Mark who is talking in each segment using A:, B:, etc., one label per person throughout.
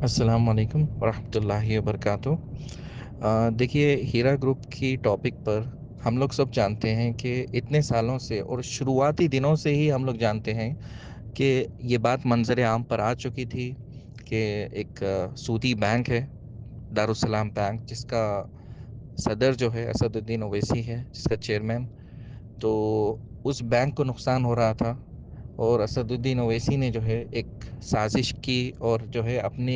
A: अस्सलाम वालेकुम वरहमतुल्लाहि वबरकातुह। देखिए, हीरा ग्रुप की टॉपिक पर हम लोग सब जानते हैं कि इतने सालों से और शुरुआती दिनों से ही हम लोग जानते हैं कि ये बात मंजर आम पर आ चुकी थी कि एक सूदी बैंक है, दारुसलाम बैंक, जिसका सदर जो है असदुद्दीन ओवैसी है, जिसका चेयरमैन। तो उस बैंक को नुकसान हो रहा था और असदुद्दीन ओवैसी ने जो है एक साजिश की और जो है अपने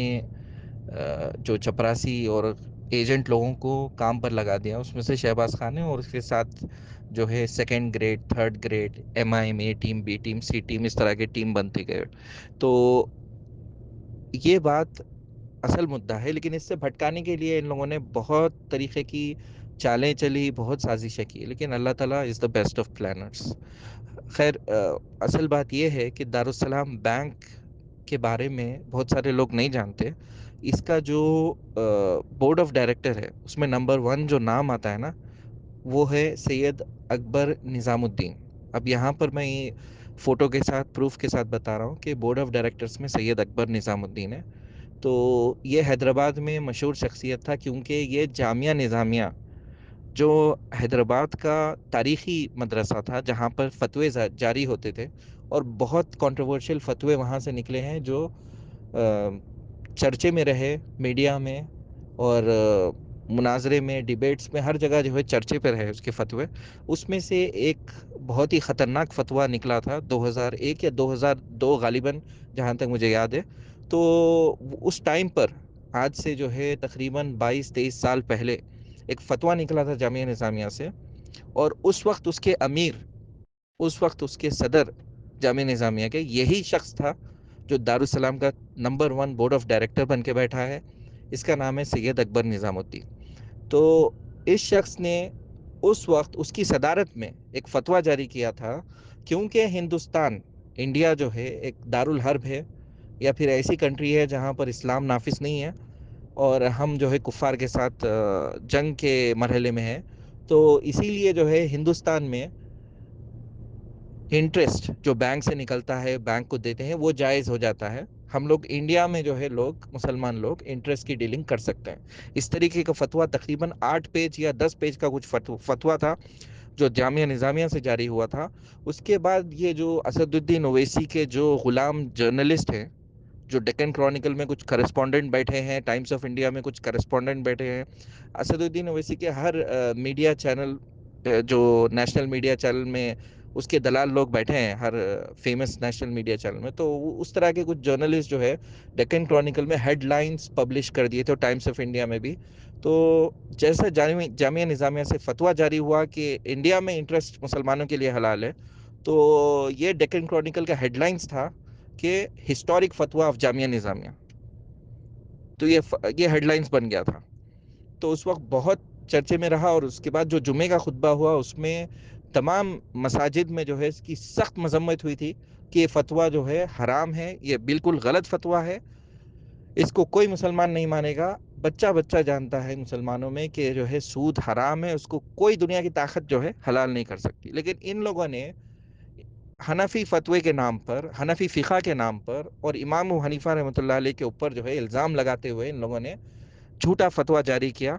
A: जो चपरासी और एजेंट लोगों को काम पर लगा दिया, उसमें से शहबाज खान ने, और उसके साथ जो है second grade, third grade, MIM, A team, B team, C team, इस तरह के टीम बनती गए। तो ये बात असल मुद्दा है, लेकिन इससे भटकाने के लिए इन लोगों ने बहुत तरीके की चालें चली, बहुत साजिशें की, लेकिन अल्लाह ताला is the best of planners. खैर, असल बात यह है कि दारुसलाम बैंक के बारे में बहुत सारे लोग नहीं जानते। इसका जो बोर्ड ऑफ डायरेक्टर है, उसमें नंबर वन जो नाम आता है ना, वो है सैयद अकबर निज़ामुद्दीन। अब यहाँ पर मैं ये फ़ोटो के साथ, प्रूफ के साथ बता रहा हूँ कि बोर्ड ऑफ डायरेक्टर्स में सैयद अकबर निज़ामुद्दीन है। तो ये हैदराबाद में मशहूर शख्सियत था, क्योंकि ये जामिया निज़ामिया, जो हैदराबाद का तारीख़ी मदरसा था, जहाँ पर फ़तवे जारी होते थे, और बहुत कंट्रोवर्शियल फ़तवे वहाँ से निकले हैं, जो चर्चे में रहे, मीडिया में और मुनाजरे में, डिबेट्स में, हर जगह जो है चर्चे पे रहे उसके फ़तवे। उसमें से एक बहुत ही ख़तरनाक फ़तवा निकला था 2001 या 2002 ग़ालिबन, जहाँ तक मुझे याद है। तो उस टाइम पर, आज से जो है तकरीबन 22-23 साल पहले, एक फ़तवा निकला था जामिया निज़ामिया से, और उस वक्त उसके अमीर, उस वक्त उसके सदर जामिया निज़ामिया के, यही शख्स था जो दारुसलाम का number one board of director बन के बैठा है। इसका नाम है सैयद अकबर निज़ामुद्दीन। तो इस शख्स ने उस वक्त उसकी सदारत में एक फ़तवा जारी किया था, क्योंकि हिंदुस्तान, इंडिया जो है, एक दारुल हर्ब है, या फिर ऐसी कंट्री है जहाँ पर इस्लाम नाफिज नहीं है, और हम जो है कुफ़ार के साथ जंग के मरहले में हैं। तो इसीलिए जो है हिंदुस्तान में इंटरेस्ट जो बैंक से निकलता है, बैंक को देते हैं, वो जायज़ हो जाता है। हम लोग इंडिया में जो है लोग, मुसलमान लोग, इंटरेस्ट की डीलिंग कर सकते हैं। इस तरीके का फतवा तकरीबन 8 पेज या 10 पेज का कुछ फतवा था, जो जामिया निज़ामिया से जारी हुआ था। उसके बाद ये जो असदुद्दीन ओवैसी के जो ग़ुलाम जर्नलिस्ट हैं, जो डेक्कन क्रॉनिकल में कुछ करस्पॉन्डेंट बैठे हैं, टाइम्स ऑफ इंडिया में कुछ करस्पॉन्डेंट बैठे हैं, असदुद्दीन ओवैसी के हर मीडिया चैनल, जो नेशनल मीडिया चैनल में उसके दलाल लोग बैठे हैं, हर फेमस नेशनल मीडिया चैनल में, तो उस तरह के कुछ जर्नलिस्ट जो है डेक्कन क्रॉनिकल में हेडलाइंस पब्लिश कर दिए थे, टाइम्स ऑफ इंडिया में भी। तो जैसे जामिया निज़ामिया से फतवा जारी हुआ कि इंडिया में इंटरेस्ट मुसलमानों के लिए हलाल है, तो ये डेक्कन क्रॉनिकल का हेडलाइंस था कि हिस्टोरिक फतवा ऑफ जामिया निज़ामिया। तो ये हेडलाइंस बन गया था। तो उस वक्त बहुत चर्चे में रहा, और उसके बाद जो जुमे का खुतबा हुआ, उसमें तमाम मसाजिद में जो है इसकी सख्त मजम्मत हुई थी कि ये फतवा जो है हराम है, ये बिल्कुल गलत फतवा है, इसको कोई मुसलमान नहीं मानेगा। बच्चा बच्चा जानता है मुसलमानों में कि जो है सूद हराम है, उसको कोई दुनिया की ताकत जो है हलाल नहीं कर सकती। लेकिन इन लोगों ने हनफी फतवे के नाम पर, हनफी फ़िक़ा के नाम पर, और इमाम हनीफा रहमतुल्लाह अलैह के ऊपर जो है इल्ज़ाम लगाते हुए इन लोगों ने झूठा फतवा जारी किया,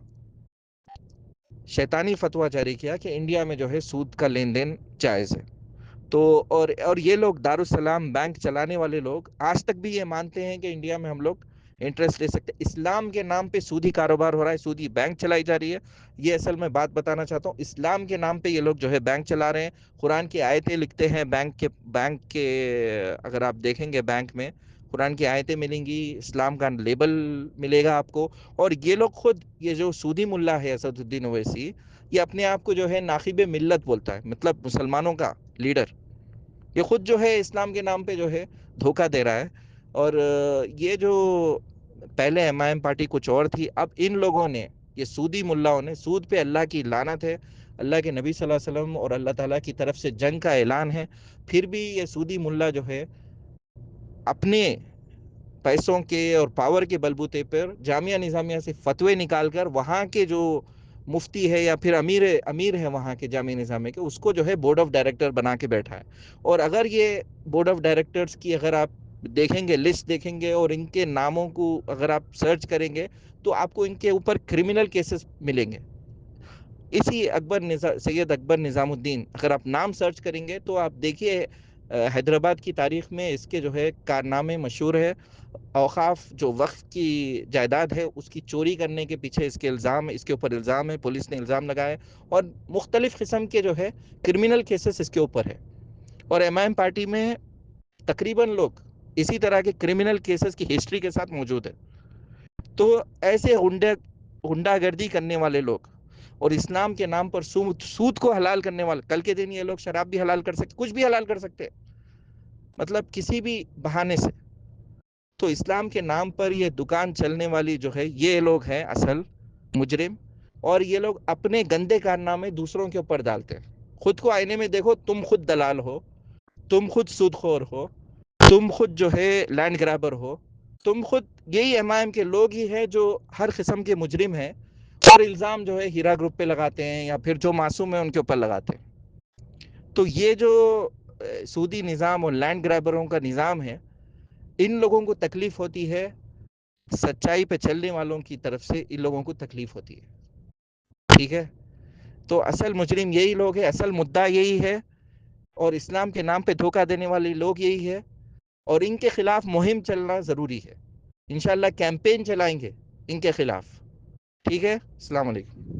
A: शैतानी फतवा जारी किया कि इंडिया में जो है सूद का लेन देन जायज़ है। तो और ये लोग, दारुसलाम बैंक चलाने वाले लोग, आज तक भी ये मानते हैं कि इंडिया में हम लोग इंटरेस्ट ले सकते हैं। इस्लाम के नाम पे सूदी कारोबार हो रहा है, सूदी बैंक चलाई जा रही है। ये असल में बात बताना चाहता हूँ, इस्लाम के नाम पे ये लोग जो है बैंक चला रहे हैं। कुरान की आयतें लिखते हैं बैंक के अगर आप देखेंगे, बैंक में कुरान की आयतें मिलेंगी, इस्लाम का लेबल मिलेगा आपको। और ये लोग खुद, ये जो सूदी मुल्ला है असदुद्दीन ओवैसी, ये अपने आप को जो है नाखिब मिल्लत बोलता है, मतलब मुसलमानों का लीडर। ये खुद जो है इस्लाम के नाम पे जो है धोखा दे रहा है। और ये जो पहले एमआईएम पार्टी कुछ और थी, अब इन लोगों ने, ये सूदी मुल्लाओं ने, सूद पे अल्लाह की लानत है, अल्लाह के नबी सल्लल्लाहु अलैहि वसल्लम और अल्लाह ताला की तरफ से जंग का ऐलान है, फिर भी ये सूदी मुल्ला जो है अपने पैसों के और पावर के बलबूते पर जामिया निज़ामिया से फतवे निकाल कर, वहाँ के जो मुफ्ती है या फिर अमीर अमीर है वहाँ के जामिया निज़ामिया के, उसको जो है बोर्ड ऑफ डायरेक्टर बना के बैठा है। और अगर ये बोर्ड ऑफ डायरेक्टर्स की अगर आप دیکھیں گے، لسٹ دیکھیں گے، اور ان کے ناموں کو اگر آپ سرچ کریں گے تو آپ کو ان کے اوپر کرمنل کیسز ملیں گے. اسی سید اکبر نظام الدین، اگر آپ نام سرچ کریں گے تو آپ دیکھیے حیدرآباد کی تاریخ میں اس کے جو ہے کارنامے مشہور ہے. اوقاف جو وقف کی جائیداد ہے اس کی چوری کرنے کے پیچھے اس کے الزام، اس کے اوپر الزام ہے، پولیس نے الزام لگایا، اور مختلف قسم کے جو ہے کرمنل کیسز اس کے اوپر ہے. اور ایم آئی ایم پارٹی میں تقریباً لوگ اسی طرح کے کرمنل کیسز کی ہسٹری کے ساتھ موجود ہے. تو ایسے غنڈہ گردی کرنے والے لوگ اور اسلام کے نام پر سود کو حلال کرنے والے، کل کے دن یہ لوگ شراب بھی حلال کر سکتے، کچھ بھی حلال کر سکتے، مطلب کسی بھی بہانے سے. تو اسلام کے نام پر یہ دکان چلنے والی جو ہے یہ لوگ ہیں اصل مجرم. اور یہ لوگ اپنے گندے کارنامے دوسروں کے اوپر ڈالتے ہیں. خود کو آئینے میں دیکھو، تم خود دلال ہو، تم خود سود خور ہو، تم خود جو ہے لینڈ گرابر ہو، تم خود یہی ایم آئی ایم کے لوگ ہی ہیں جو ہر قسم کے مجرم ہیں، اور الزام جو ہے ہیرا گروپ پہ لگاتے ہیں یا پھر جو معصوم ہیں ان کے اوپر لگاتے ہیں. تو یہ جو سودی نظام اور لینڈ گرابروں کا نظام ہے، ان لوگوں کو تکلیف ہوتی ہے، سچائی پہ چلنے والوں کی طرف سے ان لوگوں کو تکلیف ہوتی ہے. ٹھیک ہے؟ تو اصل مجرم یہی لوگ ہیں، اصل مدعا یہی ہے، اور اسلام کے نام پہ دھوکہ دینے والے لوگ یہی ہے، اور ان کے خلاف مہم چلنا ضروری ہے. انشاءاللہ کیمپین چلائیں گے ان کے خلاف. ٹھیک ہے؟ السلام علیکم.